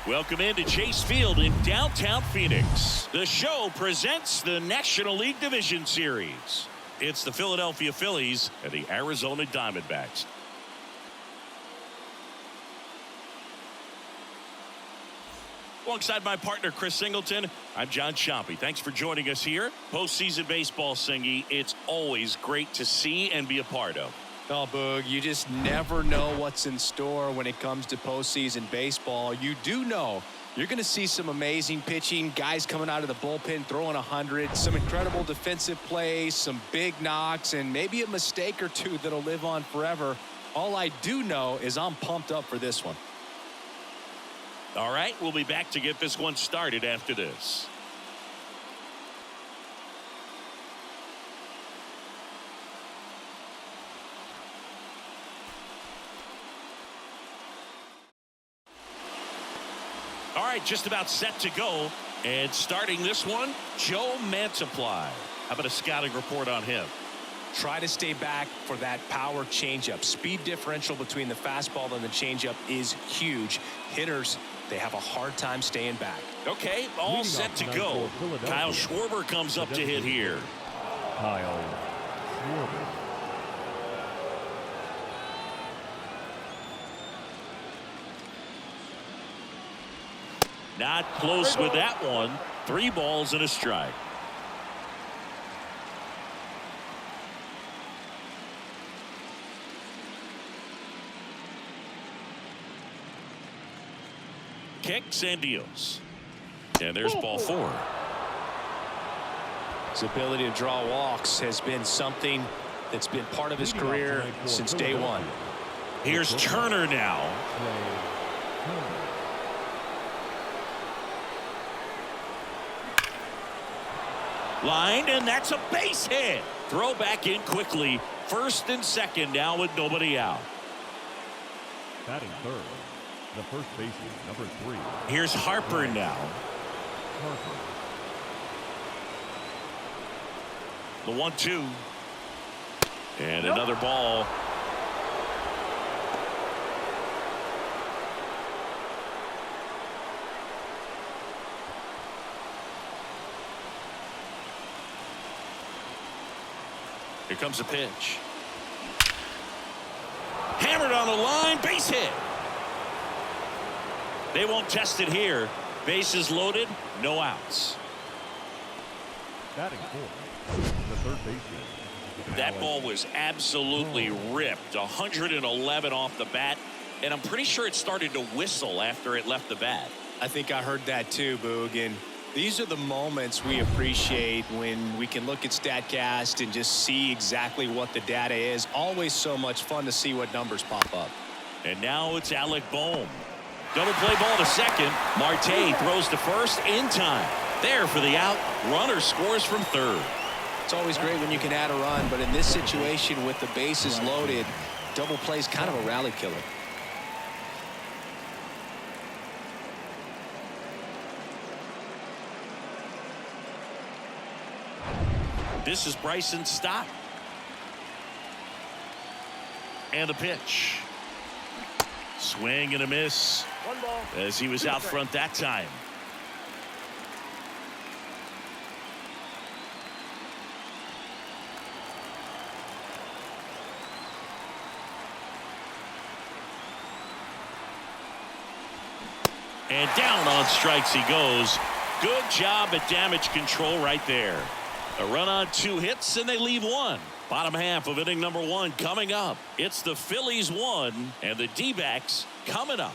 Welcome into Chase Field in downtown Phoenix. The show presents the National League Division Series. It's the Philadelphia Phillies and the Arizona Diamondbacks. Alongside my partner, Chris Singleton, I'm John Chompy. Thanks for joining us here. Postseason baseball, Singy, it's always great to see and be a part of. Oh, Boog, you just never know what's in store when it comes to postseason baseball. You do know you're going to see some amazing pitching, guys coming out of the bullpen throwing 100, some incredible defensive plays, some big knocks, and maybe a mistake or two that'll live on forever. All I do know is I'm pumped up for this one. All right, we'll be back to get this one started after this. All right, just about set to go. And starting this one, Joe Mantiply. How about a scouting report on him? Try to stay back for that power changeup. Speed differential between the fastball and the changeup is huge. Hitters, they have a hard time staying back. Okay, all set to go. Kyle Schwarber comes up to hit here. Kyle Schwarber. Not close with that one. 3 balls and a strike. Kicks and deals. And there's ball 4. His ability to draw walks has been something that's been part of his career since day one. Here's Turner now. Line, and that's a base hit. Throw back in quickly. First and second now with nobody out. Batting third, the first baseman, number 3. Here's Harper now. Harper. The 1-2. And another ball. Here comes a pitch. Hammered on the line, base hit. They won't test it here. Bases loaded, no outs. Batting fourth, the third baseman. That ball was absolutely ripped. 111 off the bat, and I'm pretty sure it started to whistle after it left the bat. I think I heard that too, Boog, and these are the moments we appreciate when we can look at StatCast and just see exactly what the data is. Always so much fun to see what numbers pop up. And now it's Alec Bohm. Double play ball to second. Marte throws to first in time. There for the out. Runner scores from third. It's always great when you can add a run, but in this situation with the bases loaded, double play is kind of a rally killer. This is Bryson Stott. And the pitch. Swing and a miss. 1 ball. As he was out front that time. And down on strikes he goes. Good job at damage control right there. A run on 2 hits, and they leave 1. Bottom half of inning number 1 coming up. It's the Phillies 1 and the D-backs coming up.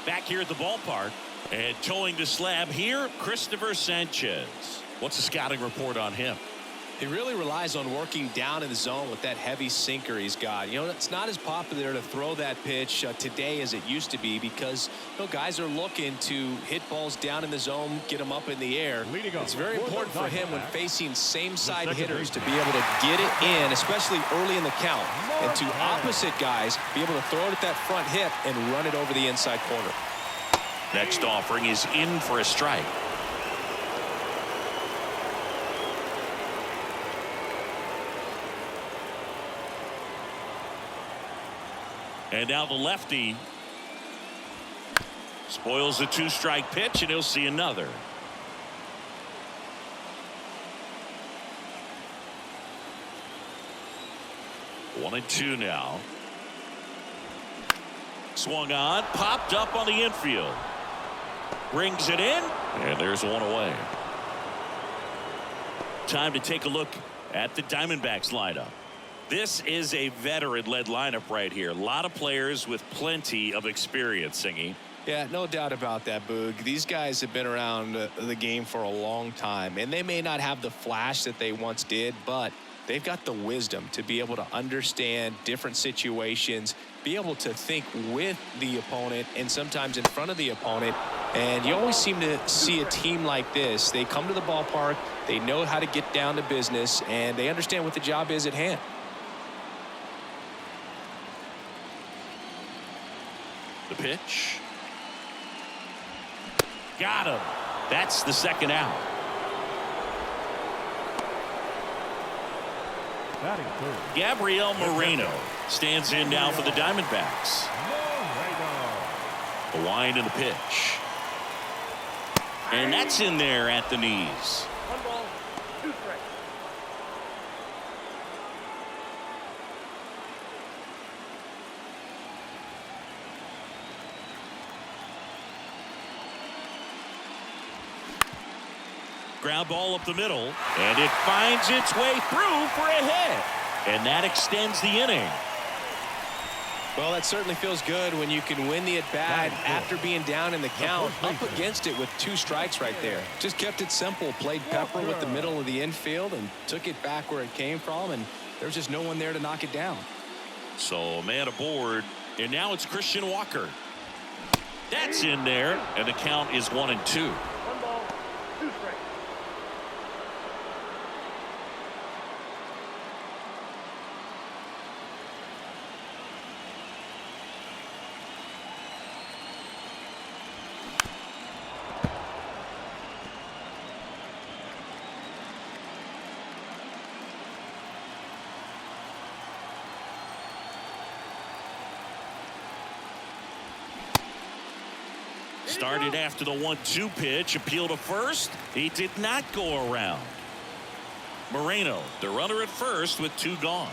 Back here at the ballpark and towing the slab here, Christopher Sanchez. What's the scouting report on him? He really relies on working down in the zone with that heavy sinker he's got. You know, it's not as popular to throw that pitch today as it used to be because, you know, guys are looking to hit balls down in the zone, get them up in the air. It's very important for him when facing same-side hitters to be able to get it in, especially early in the count, and to opposite guys be able to throw it at that front hip and run it over the inside corner. Next offering is in for a strike. And now the lefty spoils the 2-strike pitch, and he'll see another. One and two now. Swung on, popped up on the infield. Brings it in, and there's one away. Time to take a look at the Diamondbacks lineup. This is a veteran-led lineup right here. A lot of players with plenty of experience, Singy. Yeah, no doubt about that, Boog. These guys have been around the game for a long time, and they may not have the flash that they once did, but they've got the wisdom to be able to understand different situations, be able to think with the opponent and sometimes in front of the opponent. And you always seem to see a team like this. They come to the ballpark, they know how to get down to business, and they understand what the job is at hand. The pitch. Got him. That's the second out. Batting third. Gabriel Moreno stands in now for the Diamondbacks. The wind and the pitch. And that's in there at the knees. 1 ball, 2 strikes. Ground ball up the middle, and it finds its way through for a hit. And that extends the inning. Well, that certainly feels good when you can win the at-bat after being down in the count, up against it with 2 strikes right there. Just kept it simple, played pepper with the middle of the infield and took it back where it came from, and there was just no one there to knock it down. So a man aboard, and now it's Christian Walker. That's in there, and the count is 1-2. 1 ball, 2 strikes. Started after the 1-2 pitch, appeal to first. He did not go around. Moreno, the runner at first with 2 gone.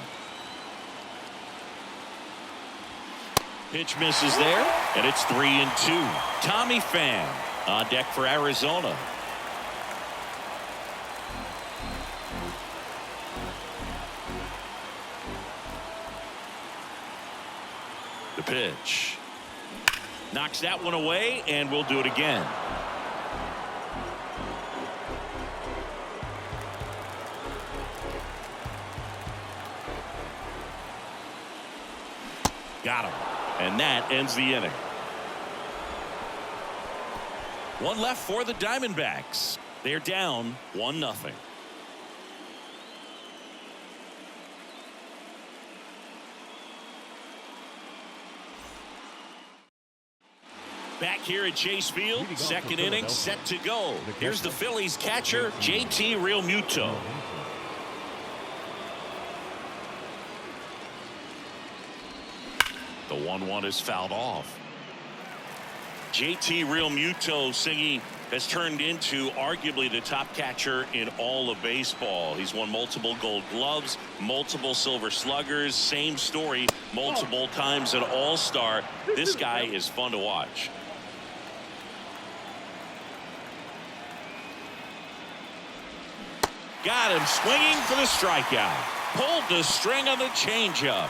Pitch misses there, and it's 3-2. Tommy Pham on deck for Arizona. The pitch. Knocks that one away, and we'll do it again. Got him. And that ends the inning. 1 left for the Diamondbacks. They're down 1-0. Back here at Chase Field, second inning set to go. Here's the Phillies catcher, JT Realmuto. The 1-1 is fouled off. JT Realmuto, Singy, has turned into arguably the top catcher in all of baseball. He's won multiple Gold Gloves, multiple Silver Sluggers, same story, multiple times an All-Star. This guy is fun to watch. Got him swinging for the strikeout. Pulled the string on the changeup.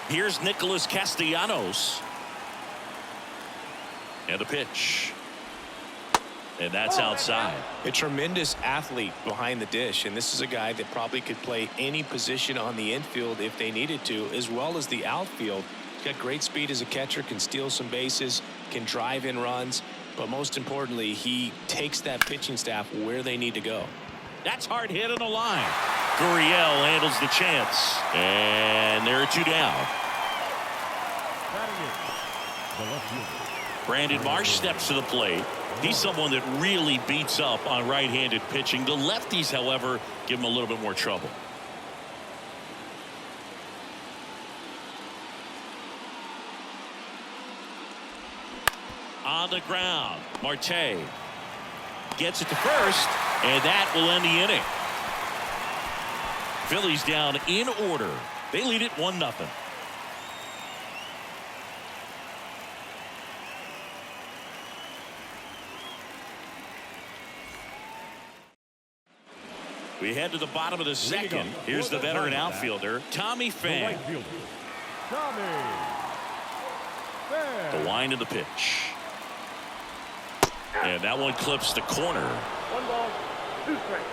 Here's Nicholas Castellanos. And the pitch. And that's outside. A tremendous athlete behind the dish, and this is a guy that probably could play any position on the infield if they needed to, as well as the outfield. He's got great speed as a catcher, can steal some bases, can drive in runs, but most importantly, he takes that pitching staff where they need to go. That's hard hit on the line. Gurriel handles the chance, and there are 2 down. Brandon Marsh steps to the plate. He's someone that really beats up on right-handed pitching. The lefties, however, give him a little bit more trouble. On the ground, Marte gets it to first, and that will end the inning. Phillies down in order. They lead it 1-0. We head to the bottom of the second. Here's the veteran outfielder, Tommy Pham. The wind of the pitch. And that one clips the corner. 1 ball, 2 strikes.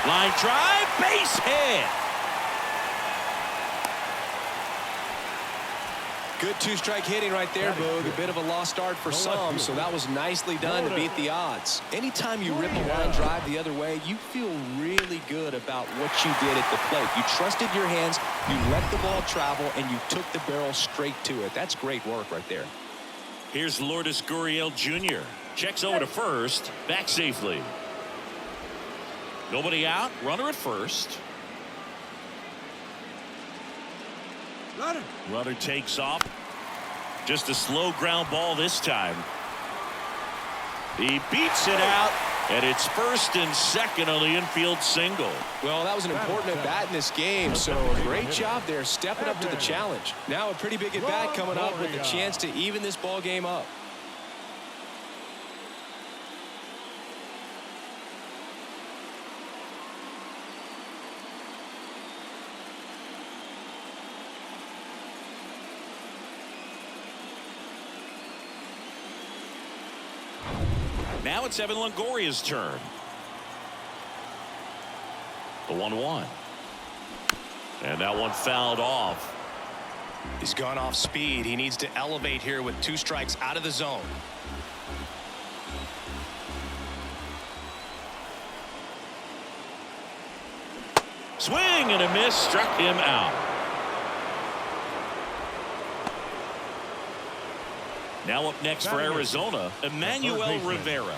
Line drive, base hit. Good two-strike hitting right there, Boog. A bit of a lost start for some, so that was nicely done to beat the odds. Anytime you rip a line drive the other way, you feel really good about what you did at the plate. You trusted your hands, you let the ball travel, and you took the barrel straight to it. That's great work right there. Here's Lourdes Gurriel Jr. Checks over to first, back safely. Nobody out, runner at first. Runner takes off. Just a slow ground ball this time. He beats it out, and it's first and second on the infield single. Well, that was an important at-bat in this game, so a great job there stepping up to the challenge. Now a pretty big at-bat coming up with a chance to even this ball game up. Now it's Evan Longoria's turn. The 1-1. And that one fouled off. He's gone off speed. He needs to elevate here with 2 strikes out of the zone. Swing and a miss, struck him out. Now up next for Arizona, Emmanuel Rivera.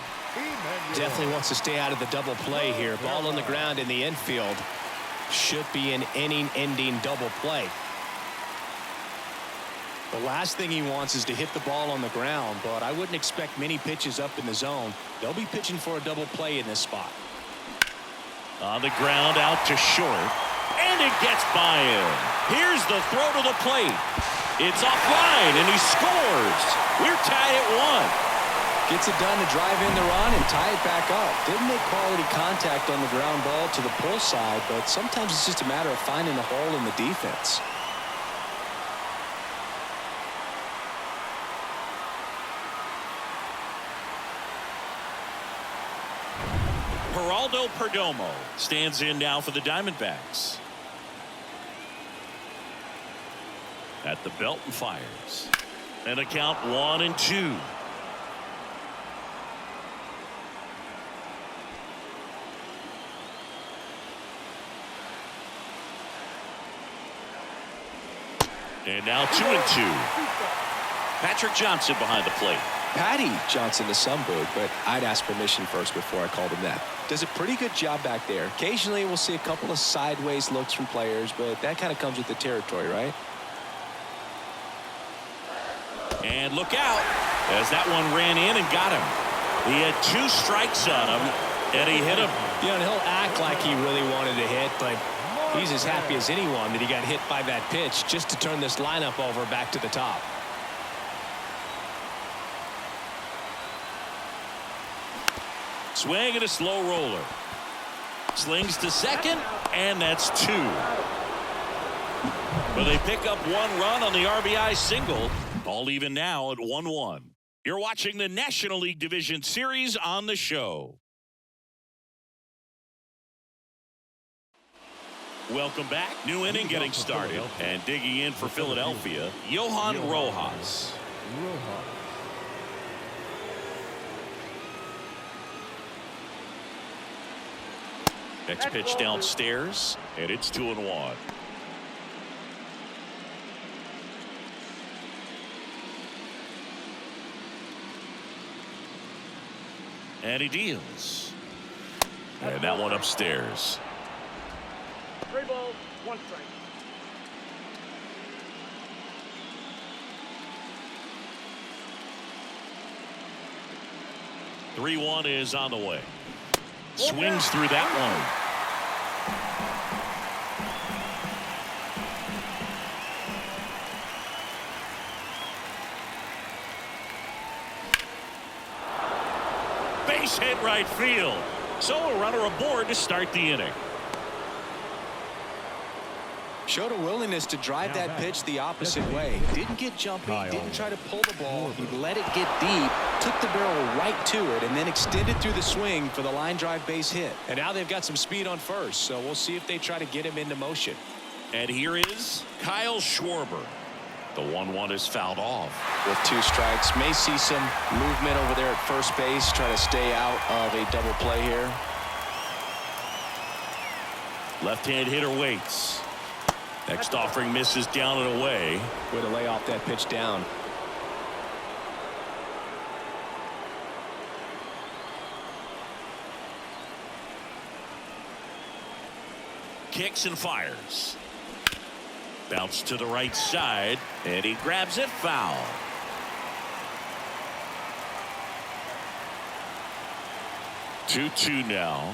Definitely wants to stay out of the double play here. Ball on the ground in the infield. Should be an inning-ending double play. The last thing he wants is to hit the ball on the ground, but I wouldn't expect many pitches up in the zone. They'll be pitching for a double play in this spot. On the ground, out to short, and it gets by him. Here's the throw to the plate. It's offline, and he scores. We're tied at 1. Gets it done to drive in the run and tie it back up. Didn't make quality contact on the ground ball to the pull side, but sometimes it's just a matter of finding a hole in the defense. Geraldo Perdomo stands in now for the Diamondbacks. At the belt and fires. And a count 1-2. And now 2-2. Patrick Johnson behind the plate. Patty Johnson to some Boog, but I'd ask permission first before I called him that. Does a pretty good job back there. Occasionally we'll see a couple of sideways looks from players, but that kind of comes with the territory, right? And look out, as that one ran in and got him. He had 2 strikes on him, and he hit him. You know, and he'll act like he really wanted to hit, but he's as happy as anyone that he got hit by that pitch just to turn this lineup over back to the top. Swing and a slow roller. Slings to second, and that's 2. But they pick up 1 run on the RBI single. All even now at 1-1. You're watching the National League Division Series on the show. Welcome back. New inning getting started. And digging in for Philadelphia, Johan Rojas. Next pitch downstairs, and it's 2-1. And he deals. And that one upstairs. 3 balls, 1 strike. 3-1 is on the way. Swings through that one. Base hit right field. So a runner aboard to start the inning. Showed a willingness to drive that pitch the opposite way. Didn't get jumpy, didn't try to pull the ball. He let it get deep, took the barrel right to it, and then extended through the swing for the line drive base hit. And now they've got some speed on first, so we'll see if they try to get him into motion. And here is Kyle Schwarber. The 1-1 is fouled off. With 2 strikes, may see some movement over there at first base, try to stay out of a double play here. Left-hand hitter waits. Next offering misses down and away. Way to lay off that pitch down. Kicks and fires. Bounce to the right side, and he grabs it foul. Two now.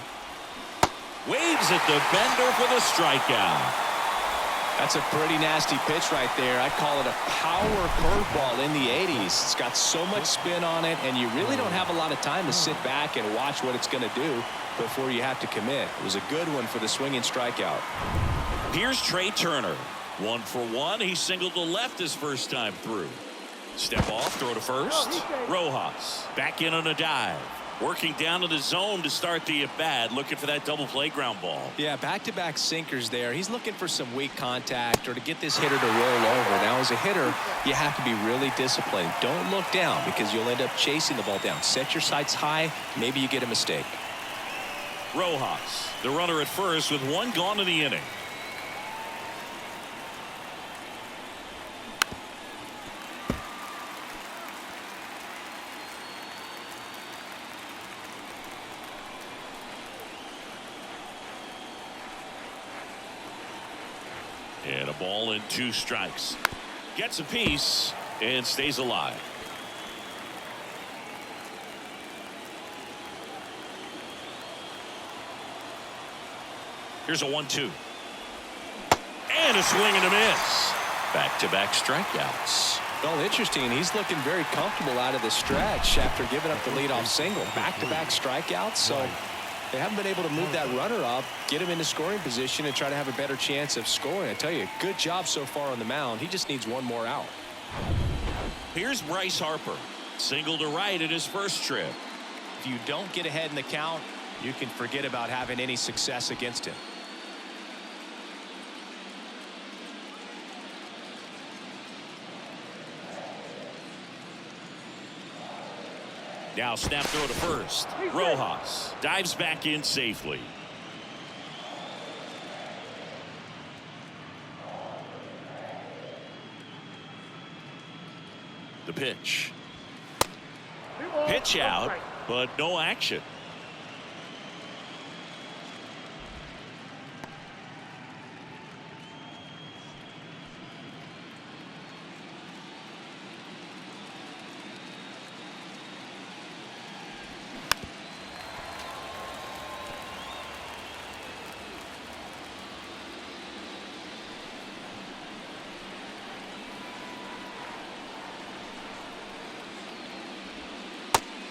Waves at the bender for the strikeout. That's a pretty nasty pitch right there. I call it a power curveball in the 80s. It's got so much spin on it, and you really don't have a lot of time to sit back and watch what it's going to do before you have to commit. It was a good one for the swinging strikeout. Here's Trey Turner. 1 for 1. He singled to left his first time through. Step off, throw to first. Rojas back in on a dive. Working down to the zone to start the at-bat, looking for that double play ground ball. Yeah, back-to-back sinkers there. He's looking for some weak contact or to get this hitter to roll over. Now, as a hitter, you have to be really disciplined. Don't look down because you'll end up chasing the ball down. Set your sights high. Maybe you get a mistake. Rojas, the runner at first with 1 gone in the inning. And a ball and 2 strikes. Gets a piece and stays alive. Here's a 1-2. And a swing and a miss. Back-to-back strikeouts. Well, interesting. He's looking very comfortable out of the stretch after giving up the leadoff single. Back-to-back strikeouts. So they haven't been able to move that runner up, get him into scoring position, and try to have a better chance of scoring. I tell you, good job so far on the mound. He just needs 1 more out. Here's Bryce Harper. Single to right at his first trip. If you don't get ahead in the count, you can forget about having any success against him. Now snap throw to first. Rojas dives back in safely. The pitch. Pitch out, but no action.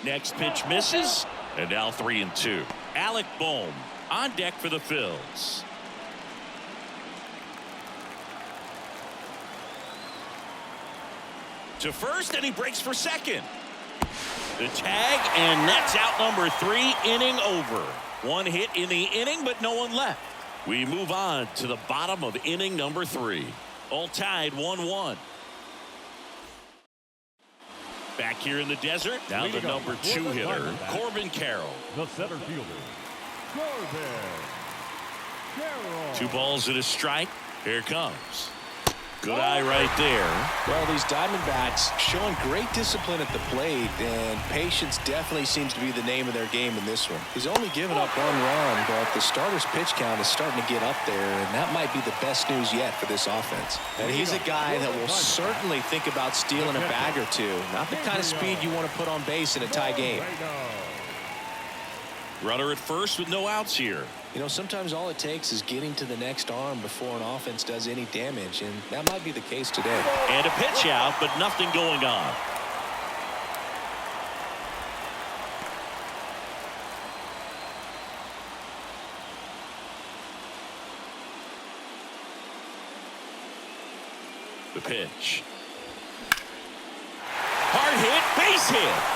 Next pitch misses, and now 3-2. Alec Bohm on deck for the Phillies. To first, and he breaks for second. The tag, and that's out number 3, inning over. 1 hit in the inning, but no one left. We move on to the bottom of inning number 3. All tied 1-1. Back here in the desert, now the number 2 hitter, Corbin Carroll. The center fielder, Corbin Carroll. 2 balls and a strike. Here it comes. Good eye right there. Well, these Diamondbacks showing great discipline at the plate, and patience definitely seems to be the name of their game in this one. He's only given up 1 run, but the starter's pitch count is starting to get up there, and that might be the best news yet for this offense. And he's a guy that will certainly think about stealing a bag or 2. Not the kind of speed you want to put on base in a tie game. Runner at first with no outs here. You know, sometimes all it takes is getting to the next arm before an offense does any damage, and that might be the case today. And a pitch out, but nothing going on. The pitch. Hard hit, base hit.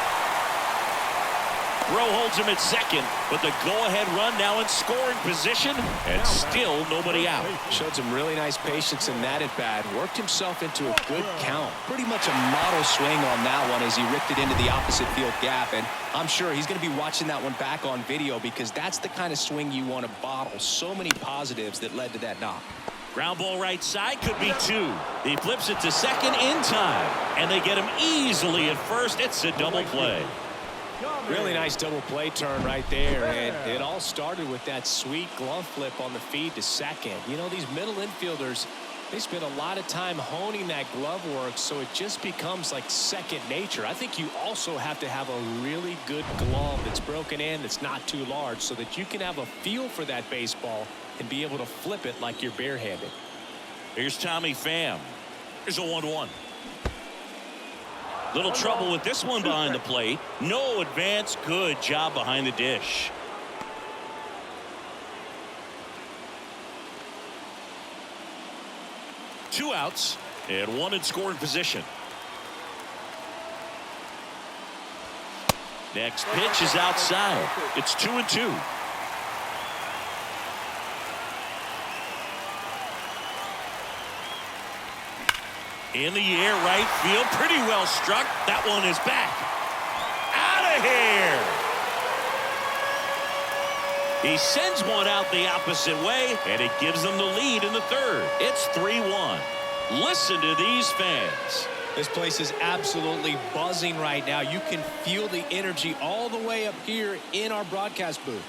Rowe holds him at second, but the go-ahead run now in scoring position, and still nobody out. Showed some really nice patience in that at bat. Worked himself into a good count. Pretty much a model swing on that one as he ripped it into the opposite field gap. And I'm sure he's going to be watching that one back on video because that's the kind of swing you want to bottle. So many positives that led to that knock. Ground ball right side, could be two. He flips it to second in time, and they get him easily at first. It's a double play. Really nice double play turn right there, and it all started with that sweet glove flip on the feed to second. You know, these middle infielders, they spend a lot of time honing that glove work, so it just becomes like second nature. I think you also have to have a really good glove that's broken in, that's not too large, so that you can have a feel for that baseball and be able to flip it like you're barehanded. Here's Tommy Pham. Here's a 1-1. Little trouble with this one behind the plate. No advance. Good job behind the dish. Two outs and one in scoring position. Next pitch is outside. It's 2-2. In the air, right field, pretty well struck. That one is back. Out of here. He sends one out the opposite way, and it gives them the lead in the third. It's 3-1. Listen to these fans. This place is absolutely buzzing right now. You can feel the energy all the way up here in our broadcast booth.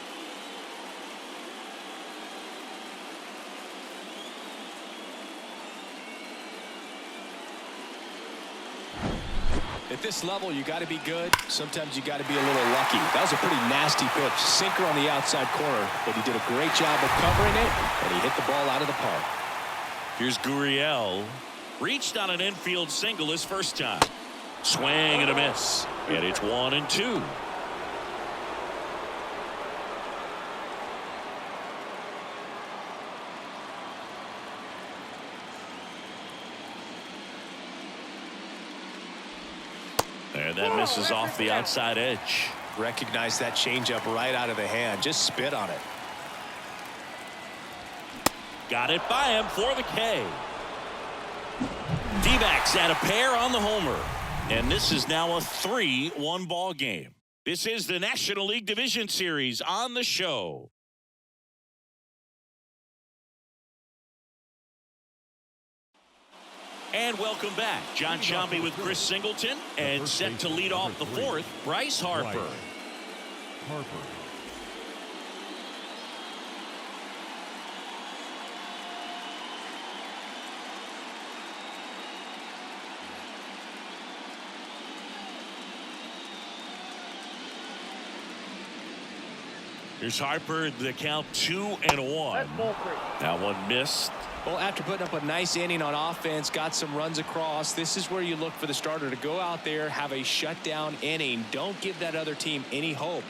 At this level, you got to be good. Sometimes you got to be a little lucky. That was a pretty nasty pitch. Sinker on the outside corner, but he did a great job of covering it, and he hit the ball out of the park. Here's Gurriel. Reached on an infield single his first time. Swing and a miss. And it's 1-2. And that misses off the outside edge. Recognize that changeup right out of the hand. Just spit on it. Got it by him for the K. D-backs at a pair on the homer. And this is now a 3-1 ball game. This is the National League Division Series on the show. And welcome back. John Sciambi with Chris Singleton, and set to lead off the fourth, Bryce Harper. Here's Harper, the count 2-1. That one missed. Well, after putting up a nice inning on offense, got some runs across, this is where you look for the starter to go out there, have a shutdown inning. Don't give that other team any hope.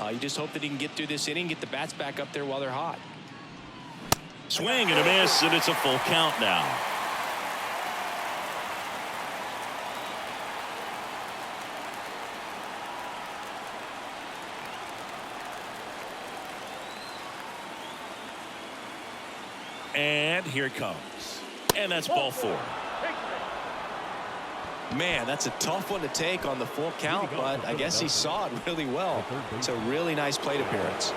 You just hope that he can get through this inning, get the bats back up there while they're hot. Swing and a miss, and it's a full count now. And here it comes. And that's ball 4. Man, that's a tough one to take on the full count, but I guess he saw it really well. It's a really nice plate appearance.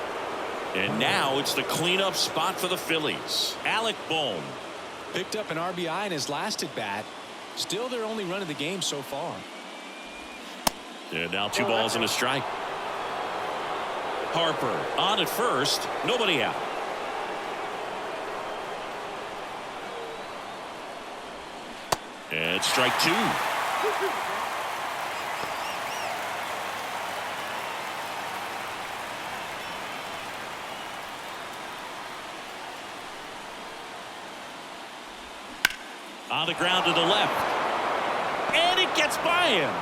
And now it's the cleanup spot for the Phillies. Alec Bohm. Picked up an RBI in his last at bat. Still their only run of the game so far. And now 2 balls and a strike. Harper on at first. Nobody out. And strike 2. On the ground to the left. And it gets by him.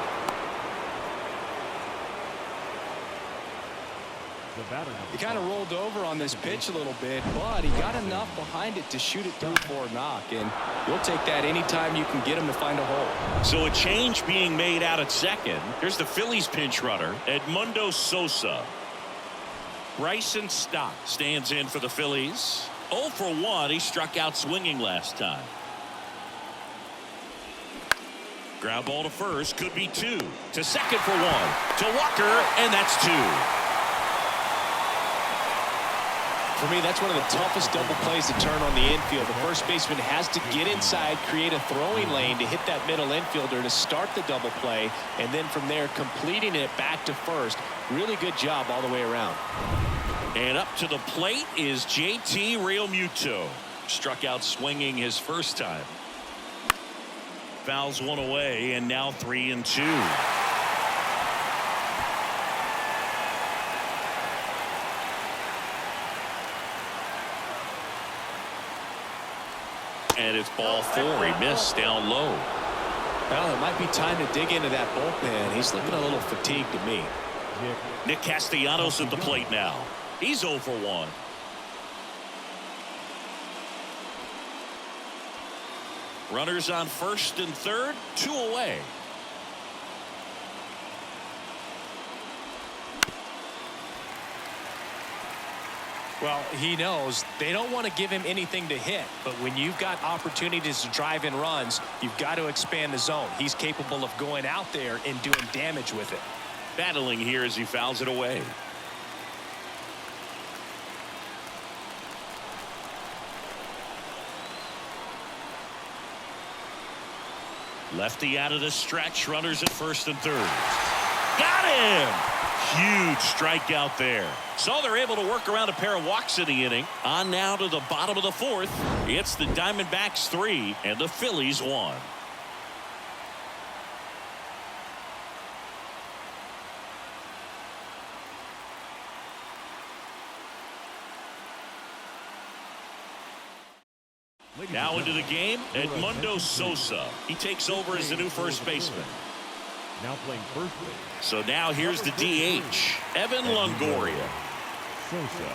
The batter He kind of rolled over on this pitch a little bit, but he got enough behind it to shoot it through for a knock, and you'll take that anytime you can get him to find a hole. So a change being made out at second. Here's the Phillies pinch runner, Edmundo Sosa. Bryson Stott stands in for the Phillies. 0 for 1. He struck out swinging last time. Ground ball to first, could be 2. To second for 1. To Walker, and that's 2. For me, that's one of the toughest double plays to turn on the infield. The first baseman has to get inside, create a throwing lane to hit that middle infielder to start the double play, and then from there completing it back to first. Really good job all the way around. And up to the plate is JT Realmuto. Struck out swinging his first time. Fouls one away, and now 3-2. And it's ball 4. He missed down low. Well, it might be time to dig into that bullpen. He's looking a little fatigued to me. Nick Castellanos at the plate now. He's 0 for 1. Runners on first and third, 2 away. Well, he knows they don't want to give him anything to hit, but when you've got opportunities to drive in runs, you've got to expand the zone. He's capable of going out there and doing damage with it. Battling here as he fouls it away. Lefty out of the stretch. Runners at first and third. Got him! Huge strikeout there. So they're able to work around a pair of walks in the inning. On now to the bottom of the 4th. It's the Diamondbacks 3 and the Phillies 1. Now into the game, Edmundo Sosa. He takes over as the new first baseman. now playing first base. So now here's the DH, Evan Longoria. Sosa.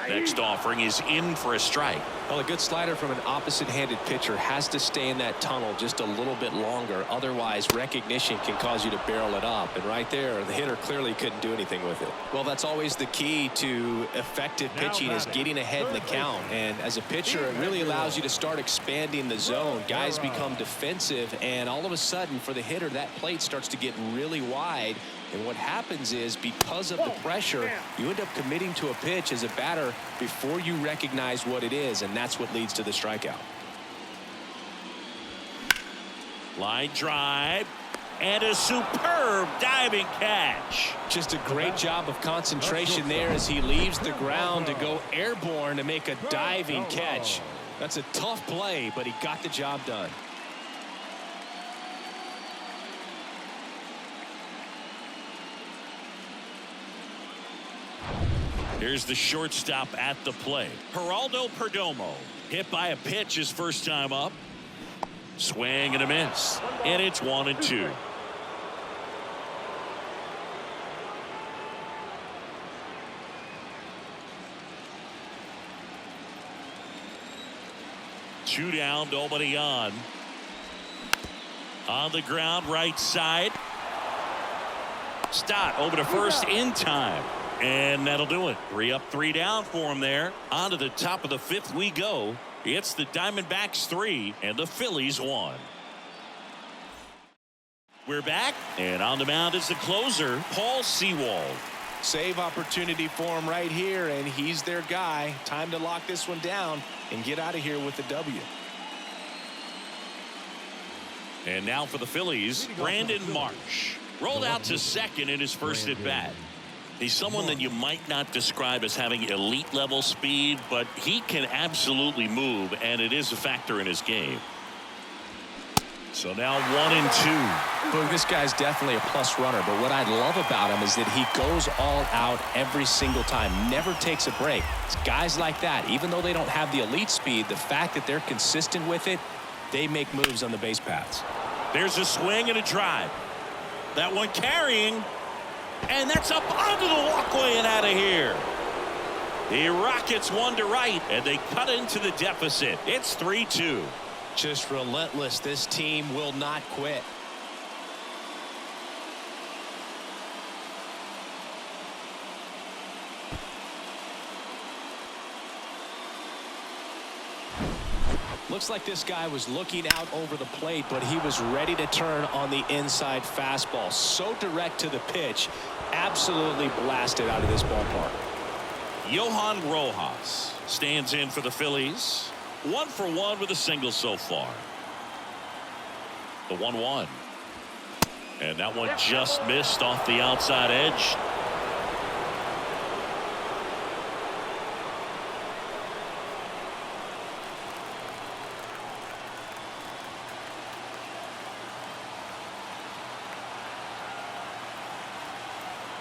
Next offering is in for a strike. Well, a good slider from an opposite-handed pitcher has to stay in that tunnel just a little bit longer. Otherwise, recognition can cause you to barrel it up. And right there, the hitter clearly couldn't do anything with it. Well, that's always the key to effective pitching, is getting ahead in the count. And as a pitcher, it really allows you to start expanding the zone. Guys become defensive, and all of a sudden, for the hitter, that plate starts to get really wide. And what happens is, because of the pressure, you end up committing to a pitch as a batter before you recognize what it is, and that's what leads to the strikeout. Line drive and a superb diving catch. Just a great job of concentration there as he leaves the ground to go airborne to make a diving catch. That's a tough play, but he got the job done. Here's the shortstop at the plate. Geraldo Perdomo hit by a pitch his first time up. Swing and a miss. And it's 1-2. Two down, nobody on. On the ground, right side. Stott over to first in time. And that'll do it. 3 up, 3 down for him there. On to the top of the 5th we go. It's the Diamondbacks 3 and the Phillies 1. We're back, and on the mound is the closer, Paul Sewald. Save opportunity for him right here, and he's their guy. Time to lock this one down and get out of here with the W. And now for the Phillies, Brandon Marsh. Rolled out to second in his first at bat. He's someone that you might not describe as having elite level speed, but he can absolutely move, and it is a factor in his game. So now 1-2. Look, this guy's definitely a plus runner, but what I love about him is that he goes all out every single time, never takes a break. It's guys like that, even though they don't have the elite speed, the fact that they're consistent with it, they make moves on the base paths. There's a swing and a drive. That one carrying, and that's up onto the walkway and out of here. The Rockets one to right, and they cut into the deficit. It's 3-2. Just relentless. This team will not quit. Looks like this guy was looking out over the plate, but he was ready to turn on the inside fastball. So direct to the pitch, absolutely blasted out of this ballpark. Johan Rojas stands in for the Phillies. 1 for 1 with a single so far. The 1-1. And that one just missed off the outside edge.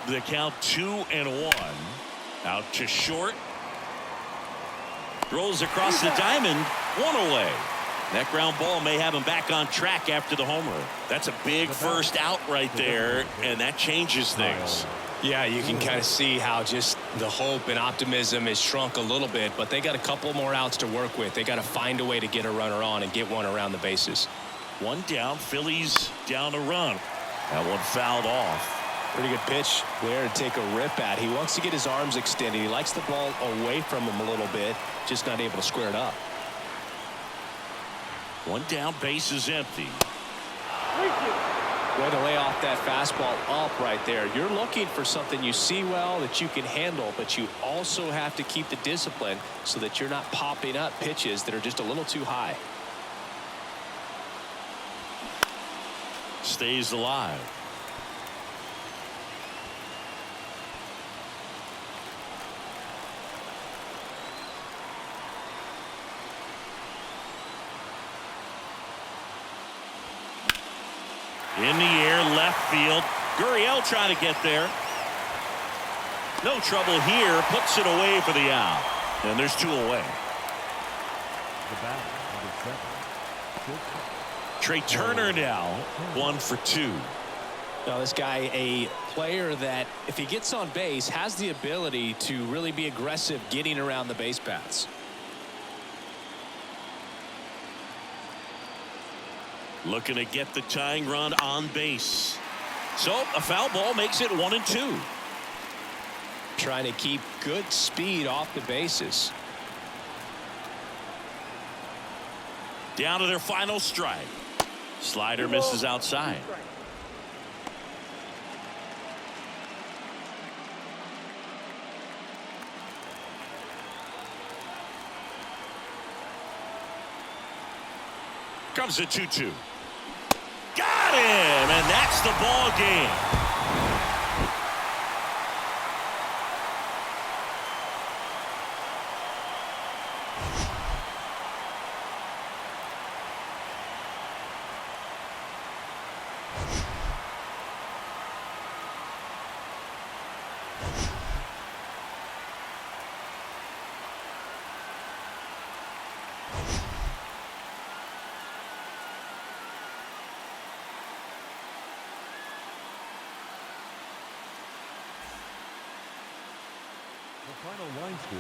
The count 2-1. Out to short. Throws across the diamond. 1 away. That ground ball may have him back on track after the homer. That's a big first out right there, and that changes things. Yeah, you can kind of see how just the hope and optimism is shrunk a little bit, but they got a couple more outs to work with. They got to find a way to get a runner on and get one around the bases. 1 down. Phillies down a run. That one fouled off. Pretty good pitch there to take a rip at. He wants to get his arms extended. He likes the ball away from him a little bit, just not able to square it up. 1 down, base is empty. Way to lay off that fastball up right there. You're looking for something you see well that you can handle, but you also have to keep the discipline so that you're not popping up pitches that are just a little too high. Stays alive. In the air, left field. Gurriel trying to get there. No trouble here. Puts it away for the out. And there's 2 away. The bat, number 7. Trey Turner now 1 for 2. Now this guy, a player that if he gets on base has the ability to really be aggressive getting around the base paths. Looking to get the tying run on base. So a foul ball makes it 1-2. Trying to keep good speed off the bases. Down to their final strike. Slider misses outside. Comes the 2-2. Got him, and that's the ball game. The final line score.